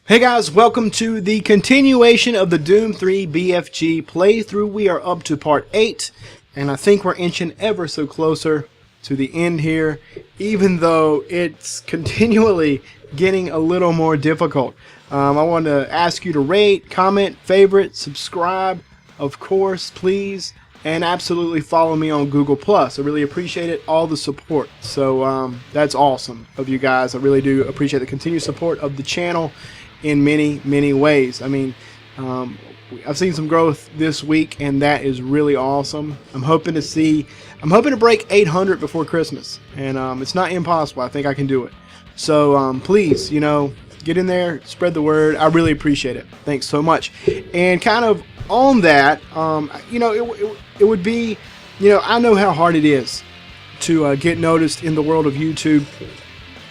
Hey guys, welcome to the continuation of the Doom 3 BFG playthrough. We are up to part 8, and I think we're inching ever so closer to the end here, even though it's continually getting a little more difficult. I want to ask you to rate, comment, favorite, subscribe, of course, please, and absolutely follow me on Google+. I really appreciate it, all the support. So that's awesome of you guys. I really do appreciate the continued support of the channel in many ways. I mean, I've seen some growth this week, and that is really awesome. I'm hoping to break 800 before Christmas, and it's not impossible. I think I can do it. So please, get in there, spread the word. I really appreciate it. Thanks so much. And kind of on that, it would be, I know how hard it is to get noticed in the world of YouTube.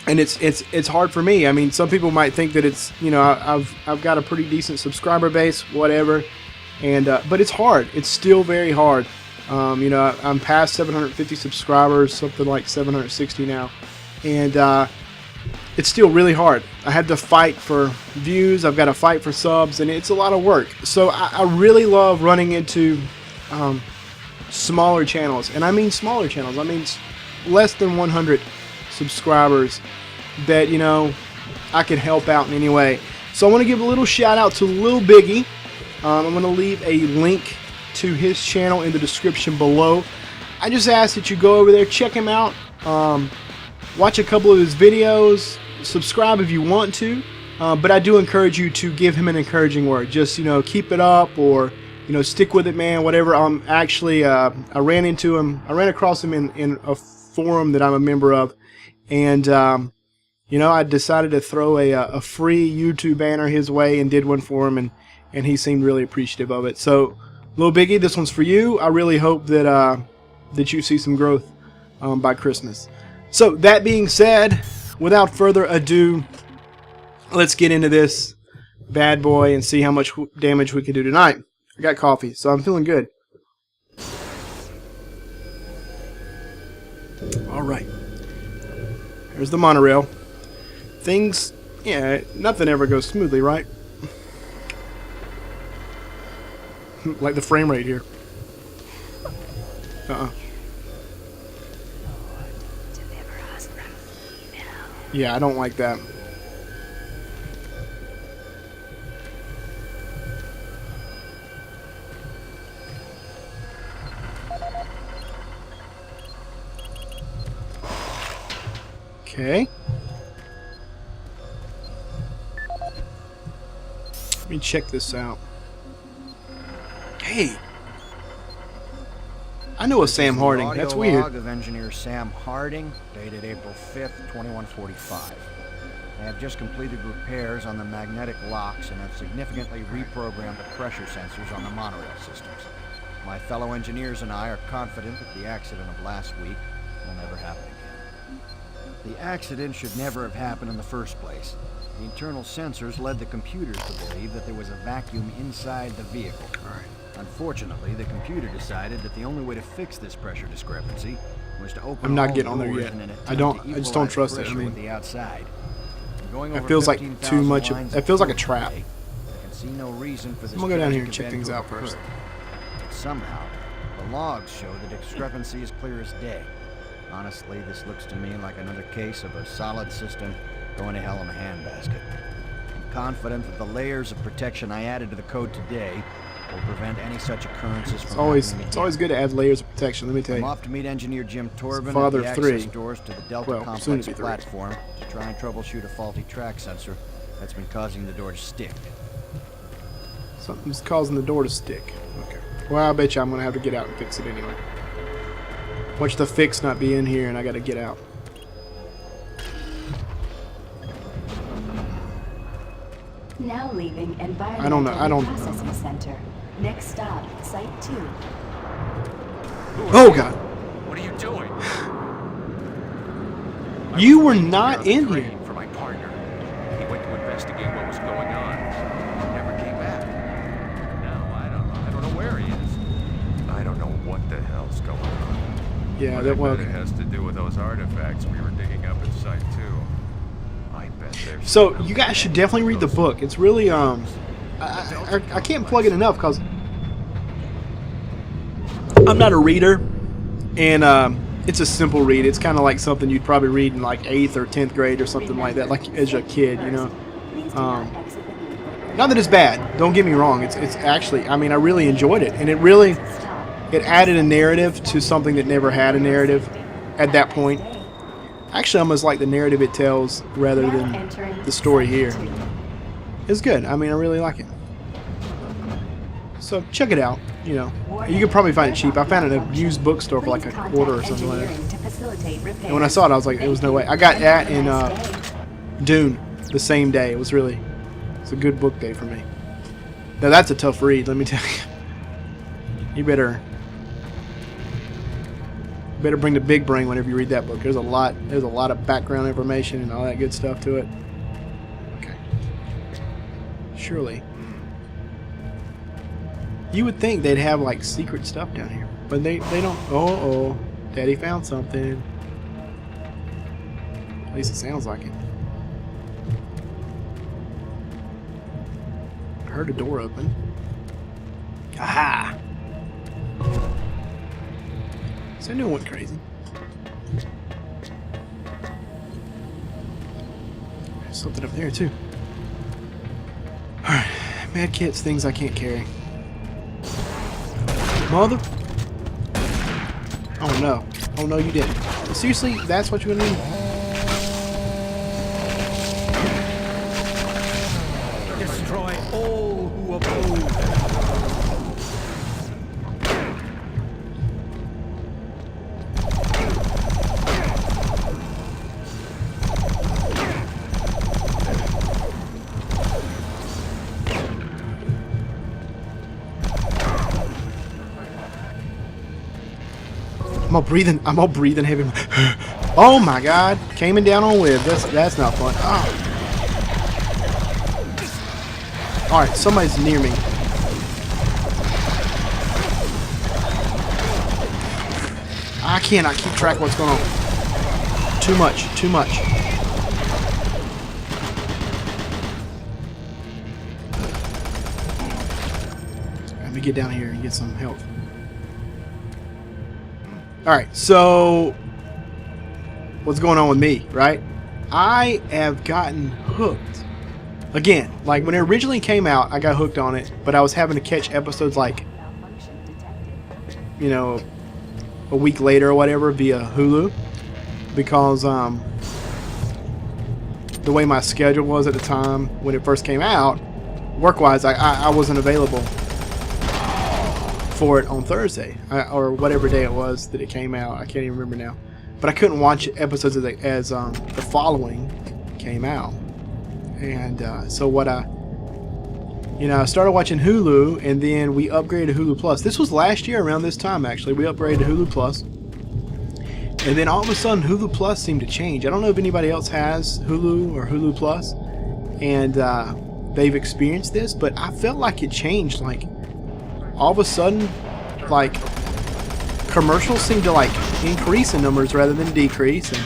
And it's hard for me. I mean, some people might think that it's, I've got a pretty decent subscriber base, whatever, and but it's hard. It's still very hard. I'm past 750 subscribers, something like 760 now, and it's still really hard. I had to fight for views. I've got to fight for subs, and it's a lot of work. So I really love running into smaller channels, and I mean smaller channels. I mean less than 100 subscribers that I could help out in any way. So I want to give a little shout out to Lil Biggie. I'm going to leave a link to his channel in the description below. I just ask that you go over there, check him out, watch a couple of his videos, subscribe if you want to, but I do encourage you to give him an encouraging word. Just keep it up, or stick with it, man, whatever. Actually I ran across him in a forum that I'm a member of, and I decided to throw a free YouTube banner his way and did one for him, and he seemed really appreciative of it. So, Lil Biggie, this one's for you. I really hope that that you see some growth by Christmas. So, that being said, without further ado, let's get into this bad boy and see how much damage we can do tonight. I got coffee, so I'm feeling good. All right. Here's the monorail. Things, nothing ever goes smoothly, right? Like the frame rate here. Yeah, I don't like that. Okay. Let me check this out. Hey, I know a Sam Harding. That's weird. Log of engineer Sam Harding, dated April 5th, 2145. I have just completed repairs on the magnetic locks and have significantly reprogrammed the pressure sensors on the monorail systems. My fellow engineers and I are confident that the accident of last week will never happen again. The accident should never have happened in the first place. The internal sensors led the computers to believe that there was a vacuum inside the vehicle. Unfortunately, the computer decided that the only way to fix this pressure discrepancy was to open. I'm not getting on there yet. I just don't trust it. I mean, the outside. It feels like too much. It feels like a trap. I can see no reason for this. I'm gonna go down here and check things out first. But somehow, the logs show the discrepancy is clear as day. Honestly, this looks to me like another case of a solid system going to hell in a handbasket. I'm confident that the layers of protection I added to the code today will prevent any such occurrences from happening again. It's always good to add layers of protection, let me tell you. I'm off to meet engineer Jim Torben Father at the of three. access doors to the Delta Complex platform to try and troubleshoot a faulty track sensor that's been causing the door to stick. Something's causing the door to stick. Okay. Well, I bet you I'm going to have to get out and fix it anyway. Watch the fix not be in here, and I got to get out. Now leaving Environmental Processing Center. Next stop, Site 2. Oh God! What are you doing? You were not in here. For my partner. He went to investigate what was going on. He never came back. No, I don't know where he is. I don't know what the hell's going on. Yeah, but that it has to do with those artifacts we were digging up at Site 2. I bet there's So you guys should definitely read the book. It's really I can't plug it enough because I'm not a reader, and it's a simple read. It's kind of like something you'd probably read in like 8th or 10th grade or something like that, like as a kid, you know. Not that it's bad. Don't get me wrong. It's actually, I mean, I really enjoyed it, and it added a narrative to something that never had a narrative at that point. Actually, almost like the narrative it tells rather than the story here. It's good. I mean, I really like it. So check it out. You know, you can probably find it cheap. I found it at a used bookstore for like $1 or something like that. And when I saw it, I was like, it was no way. I got that in Dune the same day. It's a good book day for me. Now that's a tough read, let me tell you. You better bring the big brain whenever you read that book. There's a lot of background information and all that good stuff to it. Okay. Surely. You would think they'd have like secret stuff down here, but they don't. Oh, Daddy found something. At least it sounds like it. I heard a door open. Aha! So I knew it went crazy. There's something up there too. Alright, med kits, things I can't carry. Mother! Oh no. Oh no, you didn't. Seriously, that's what you're gonna need? Destroy all who oppose. I'm all breathing heavy. Oh my god. Came in down on whip. That's not fun. Oh. Alright, somebody's near me. I cannot keep track of what's going on. Too much. Let me get down here and get some help. Alright, so what's going on with me, right? I have gotten hooked. Again, like when it originally came out, I got hooked on it, but I was having to catch episodes like, you know, a week later or whatever via Hulu, because the way my schedule was at the time when it first came out, work-wise, I wasn't available for it on Thursday or whatever day it was that it came out. I can't even remember now, but I couldn't watch episodes as the following came out. And so what I started watching Hulu, and then we upgraded to Hulu Plus. This was last year around this time, actually. We upgraded to Hulu Plus, and then all of a sudden Hulu Plus seemed to change. I don't know if anybody else has Hulu or Hulu Plus and they've experienced this, but I felt like it changed. Like all of a sudden, like commercials seem to like increase in numbers rather than decrease, and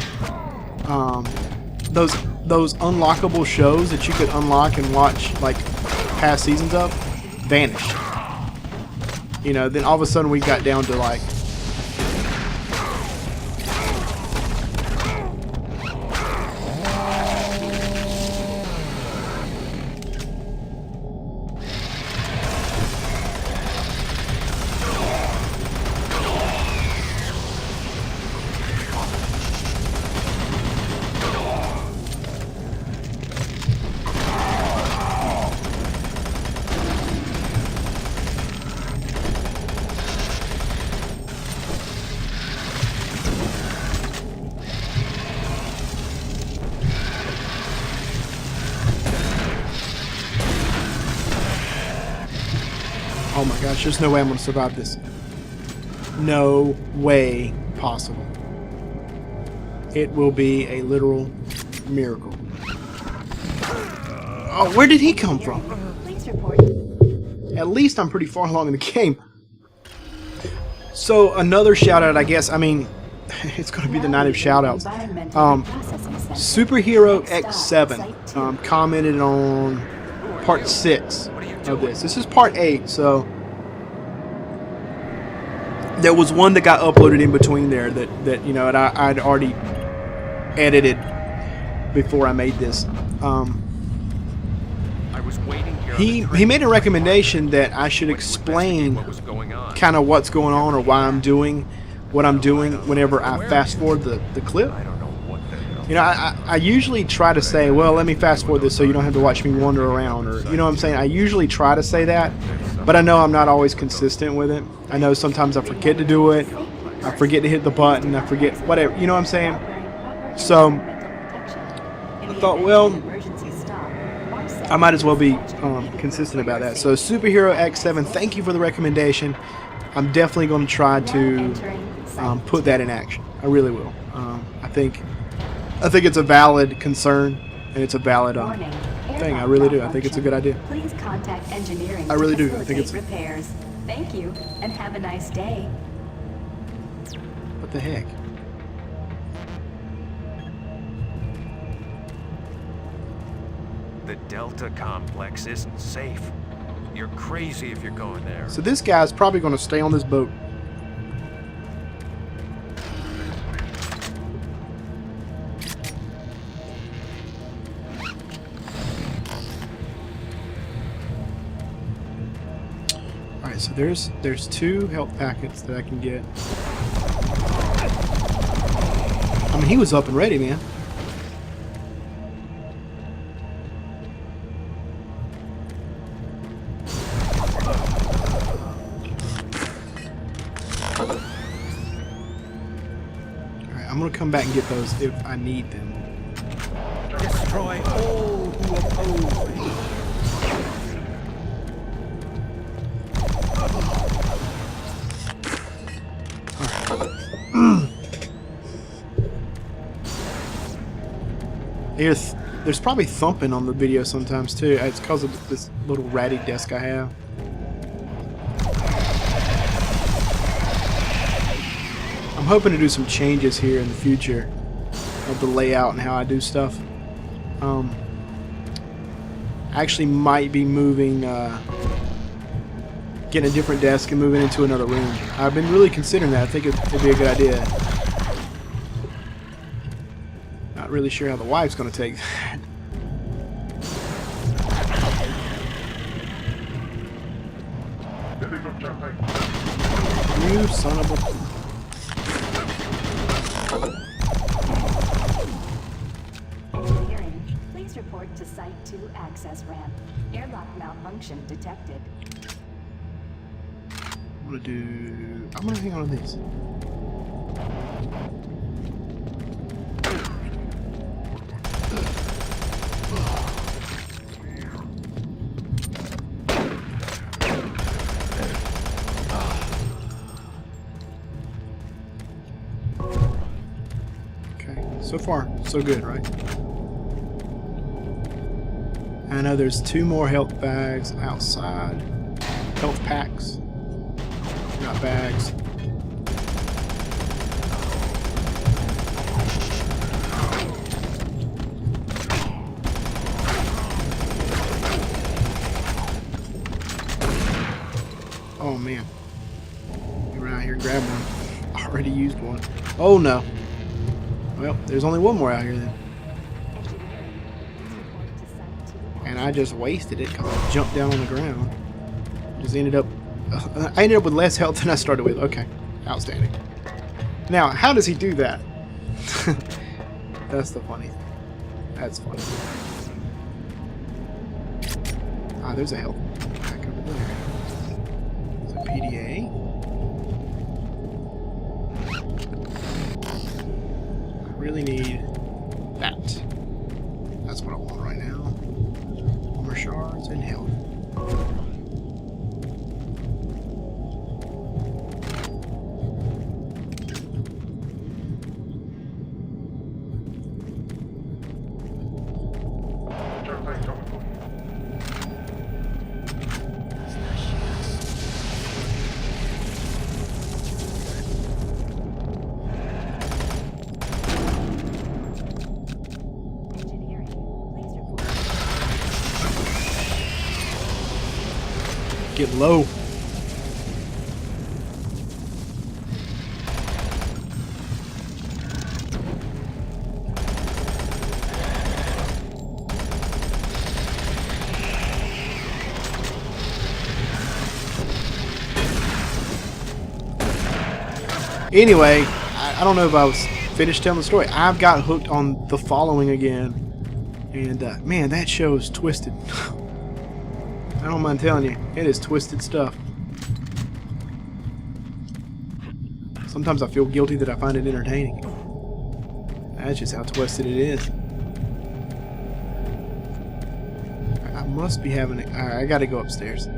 those unlockable shows that you could unlock and watch like past seasons of vanished. You know, then all of a sudden we got down to like oh my gosh, there's no way I'm going to survive this. No way possible. It will be a literal miracle. Oh, where did he come from? Please report. At least I'm pretty far along in the game. So another shout out, I guess. I mean, it's going to be the night of shoutouts. Superhero X7 commented on part 6 of this. This is part 8, so there was one that got uploaded in between there that you know, and I'd already edited before I made this. I was waiting here. He made a recommendation that I should explain kind of what's going on or why I'm doing what I'm doing whenever I fast forward the clip. I don't know what the hell. You know, I usually try to say, well, let me fast forward this so you don't have to watch me wander around, or you know what I'm saying. I usually try to say that, but I know I'm not always consistent with it. I know sometimes I forget to do it. I forget to hit the button. I forget whatever. You know what I'm saying? So I thought, well, I might as well be consistent about that. So Superhero X7, thank you for the recommendation. I'm definitely going to try to put that in action. I really will. I think it's a valid concern, and it's a valid thing. I really do. I think it's a good idea. Please contact engineering. I really to do. I think it's repairs. Thank you, and have a nice day. What the heck? The Delta complex isn't safe. You're crazy if you're going there. So this guy's probably going to stay on this boat. Alright, so there's 2 health packets that I can get. I mean, he was up and ready, man. I'm gonna come back and get those if I need them. Destroy all who oppose me. There's probably thumping on the video sometimes too. It's because of this little ratty desk I have. I'm hoping to do some changes here in the future of the layout and how I do stuff. I actually might be moving, getting a different desk and moving into another room. I've been really considering that. I think it'd be a good idea. Not really sure how the wife's going to take that. You son of a... Engineering, please report to Site 2 access ramp. Airlock malfunction detected. I'm gonna hang on to these. So far, so good, right? I know there's 2 more health bags outside. Health packs. Not bags. Oh man. Get right out here and grab one. I already used one. Oh no. Well, there's only one more out here then. And I just wasted it because I jumped down on the ground. Just ended up... I ended up with less health than I started with. Okay. Outstanding. Now, how does he do that? That's the funny thing. That's funny. Ah, there's a health pack over there. There's a PDA. Really need that. That's what I want right now. Armor shards and health. Get low. Anyway, I don't know if I was finished telling the story. I've got hooked on The Following again. And, man, that show is twisted. I don't mind telling you. It is twisted stuff. Sometimes I feel guilty that I find it entertaining. That's just how twisted it is. I must be having it. Alright, I gotta go upstairs.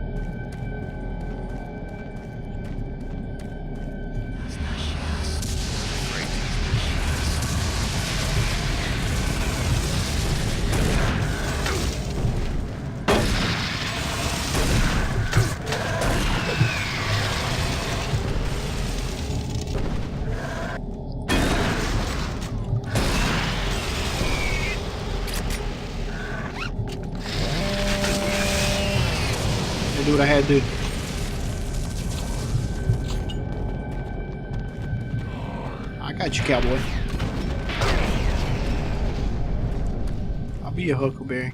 Do what I had to do. I got you, cowboy. I'll be a huckleberry.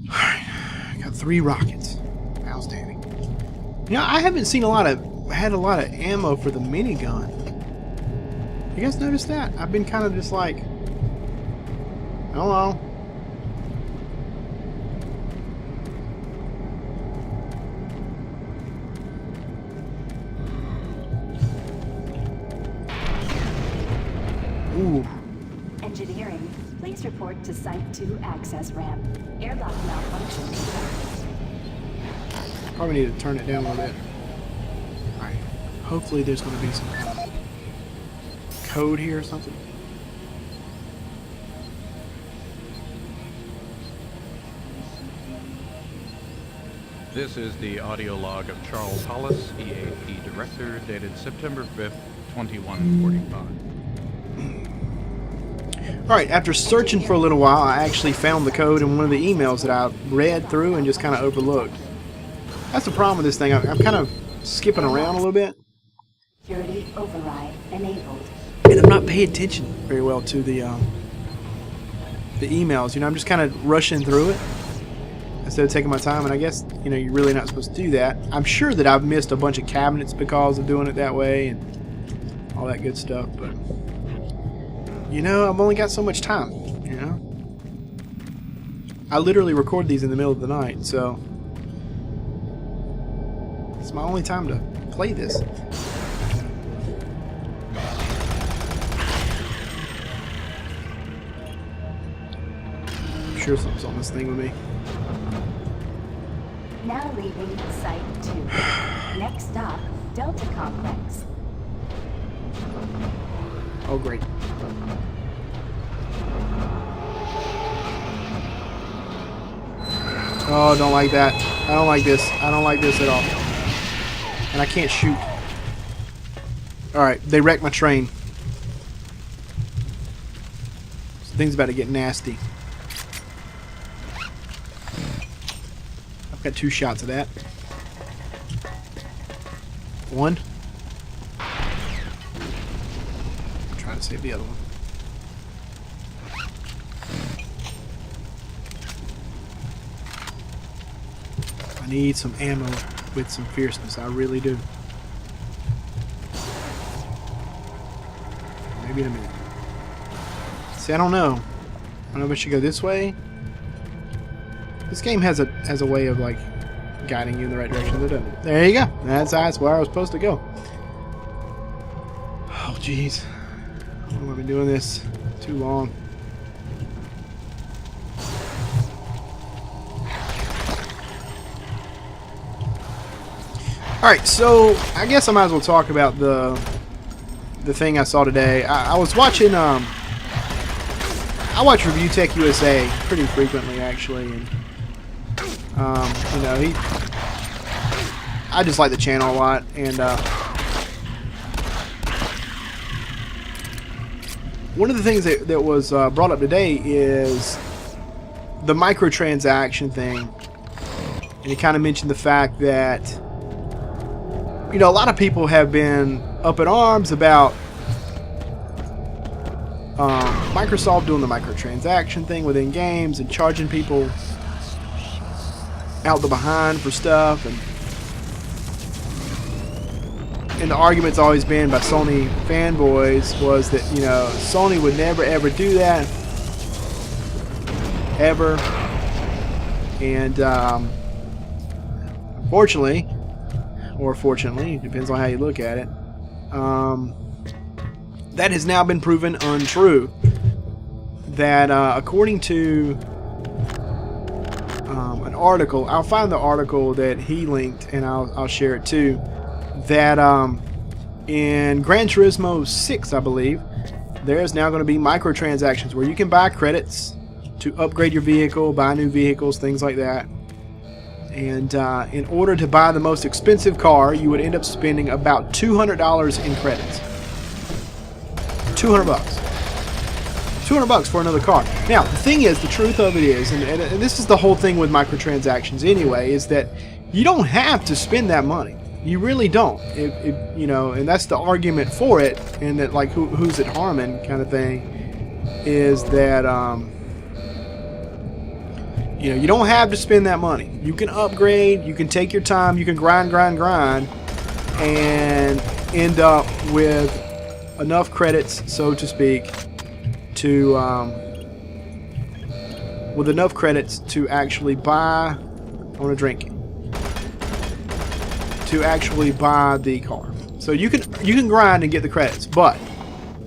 Alright. Got 3 rockets. Outstanding. You know, I haven't seen had a lot of ammo for the minigun. You guys notice that? I've been kind of just like, I don't know. Ooh. Engineering, please report to Site 2 access ramp. Airlock malfunction detected. Probably need to turn it down a little bit. Alright. Hopefully there's going to be some kind of code here or something. This is the audio log of Charles Hollis, EAP Director, dated September 5th, 2145. Alright, after searching for a little while, I actually found the code in one of the emails that I read through and just kind of overlooked. That's the problem with this thing. I'm kind of skipping around a little bit. Security override enabled. And I'm not paying attention very well to the emails. You know, I'm just kind of rushing through it instead of taking my time. And I guess, you know, you're really not supposed to do that. I'm sure that I've missed a bunch of cabinets because of doing it that way and all that good stuff, but you know, I've only got so much time, you know? I literally record these in the middle of the night, so it's my only time to play this. I'm sure something's on this thing with me. Now leaving Site 2. Next stop, Delta Complex. Oh, great. Oh, don't like that. I don't like this. I don't like this at all. And I can't shoot. Alright, they wrecked my train. So things about to get nasty. I've got 2 shots of that. 1. I'm trying to save the other one. I need some ammo with some fierceness. I really do. Maybe in a minute. See, I don't know. I don't know if I should go this way. This game has a way of like guiding you in the right direction. Doesn't it? There you go. That's where I was supposed to go. Oh, jeez. How long have I been doing this? Too long. Alright, so I guess I might as well talk about the thing I saw today. I was watching, I watch Review Tech USA pretty frequently, actually, and, you know, I just like the channel a lot, and, one of the things that was brought up today is the microtransaction thing and he kind of mentioned the fact that, you know, a lot of people have been up in arms about Microsoft doing the microtransaction thing within games and charging people out the behind for stuff, and the argument's always been by Sony fanboys was that, you know, Sony would never ever do that ever, and unfortunately, or fortunately, depends on how you look at it, that has now been proven untrue. That according to an article, I'll find the article that he linked and I'll share it too, that in Gran Turismo 6, I believe, there's now going to be microtransactions where you can buy credits to upgrade your vehicle, buy new vehicles, things like that. And in order to buy the most expensive car, you would end up spending about $200 in credits. 200 bucks. 200 bucks for another car. Now, the thing is, the truth of it is, and this is the whole thing with microtransactions anyway, is that you don't have to spend that money. You really don't. You know, and that's the argument for it, and that, like, who's it harming kind of thing, is that, you know, you don't have to spend that money. You can upgrade, you can take your time, you can grind, and end up with enough credits, so to speak, to with enough credits to actually buy, I want to drink, to actually buy the car. So you can grind and get the credits, but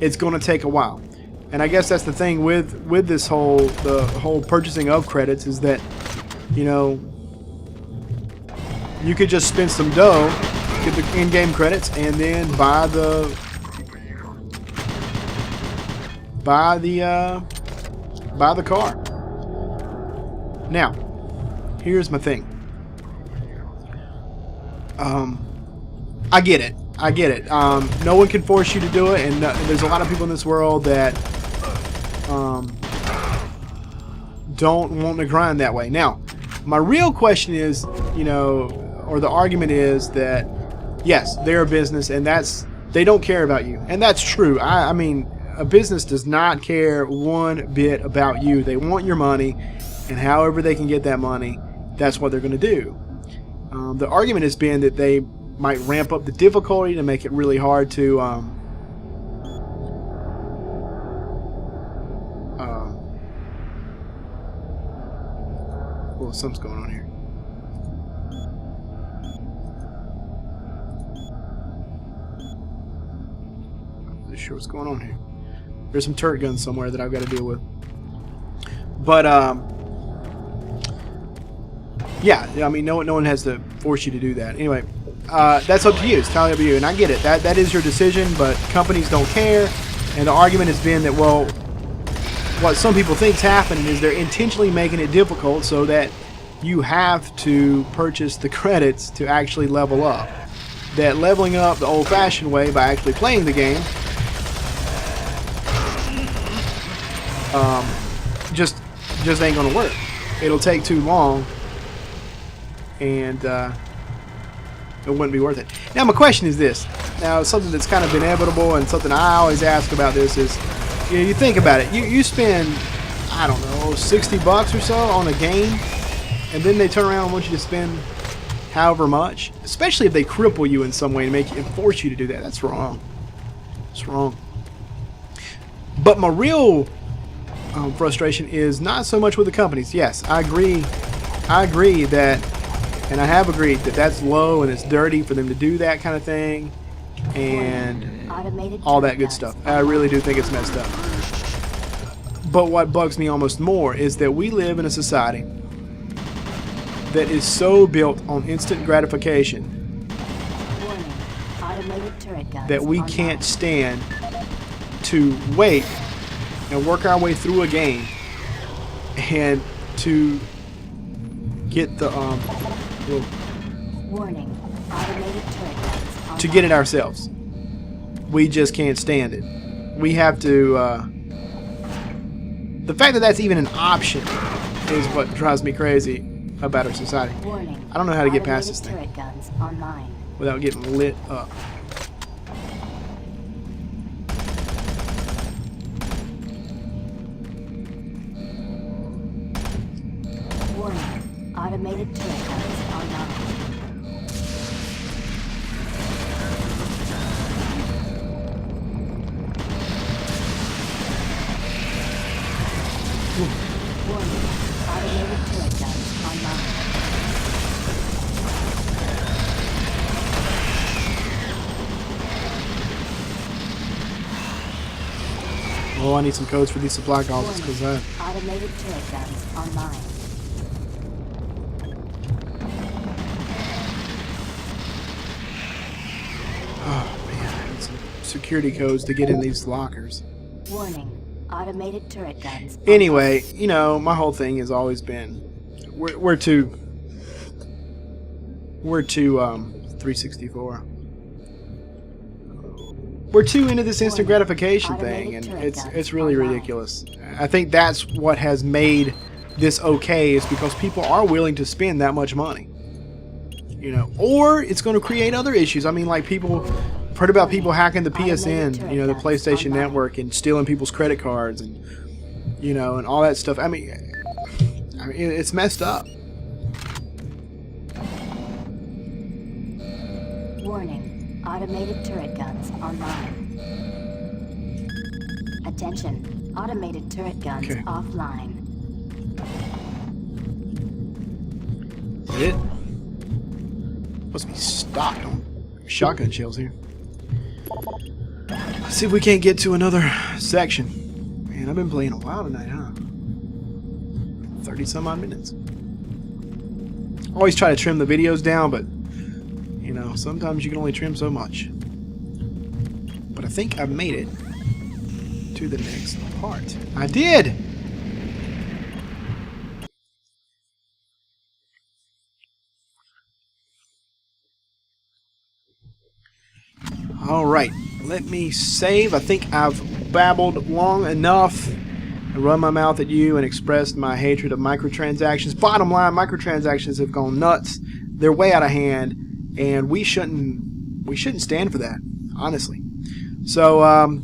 it's going to take a while. And I guess that's the thing with this whole purchasing of credits, is that, you know, you could just spend some dough, get the in-game credits, and then buy the car. Now, here's my thing. I get it. No one can force you to do it, and there's a lot of people in this world that don't want to grind that way. Now, my real question is, you know, or the argument is that, yes, they're a business, and they don't care about you, and that's true. I mean, a business does not care one bit about you. They want your money, and however they can get that money, that's what they're going to do. The argument has been that they might ramp up the difficulty to make it really hard to well, something's going on here. I'm not really sure what's going on here. There's some turret guns somewhere that I've got to deal with. But yeah, I mean, no one has to force you to do that. Anyway, that's up to you. It's entirely up to you, and I get it. That is your decision, but companies don't care. And the argument has been that, well, what some people think's happening is they're intentionally making it difficult so that you have to purchase the credits to actually level up. That leveling up the old-fashioned way by actually playing the game just ain't gonna work. It'll take too long, and it wouldn't be worth it. Now, my question is this. Now, something that's kind of inevitable, and something I always ask about this is, you know, you think about it. You spend, I don't know, 60 bucks or so on a game, and then they turn around and want you to spend however much, especially if they cripple you in some way and force you to do that. That's wrong. It's wrong. But my real frustration is not so much with the companies. Yes, I agree that, and I have agreed that that's low and it's dirty for them to do that kind of thing and all that good stuff. I really do think it's messed up. But what bugs me almost more is that we live in a society that is so built on instant gratification that we can't stand to wait and work our way through a game and to get the to get it ourselves. We just can't stand it. We have to the fact that that's even an option is what drives me crazy. a better society. Warning. I don't know how to get past this Automated thing turret guns online. without getting lit up. Warning. Automated turret guns online. Warning. Automated turret guns online. Oh, I need some codes for these supply closets because Warning. Automated turret guns online. oh man, I need some security codes to get in these lockers. Warning. Automated turret guns. Anyway, you know, my whole thing has always been we're too 364. We're too into this instant gratification thing, and it's really ridiculous. I think that's what has made this okay, is because people are willing to spend that much money. You know, or it's going to create other issues. I mean, like people, I've heard about people hacking the PSN, you know, the PlayStation Network, and stealing people's credit cards, and you know, and all that stuff. I mean, it's messed up. Warning. Automated turret guns online. Attention. Automated turret guns Okay. offline. Is that it? Must be stocked on shotgun shells here. Let's see if we can't get to another section. Man, I've been playing a while tonight, huh? 30 some odd minutes. Always try to trim the videos down, but you know, sometimes you can only trim so much. But I think I've made it to the next part. I did! Alright, let me save. I think I've babbled long enough and run my mouth at you and expressed my hatred of microtransactions. Bottom line, microtransactions have gone nuts. They're way out of hand, and we shouldn't stand for that, honestly. So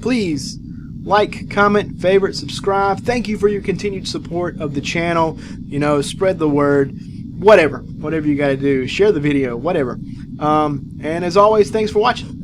please like, comment, favorite, subscribe. Thank you for your continued support of the channel. You know, spread the word. Whatever you got to do. Share the video. Whatever. And as always, thanks for watching.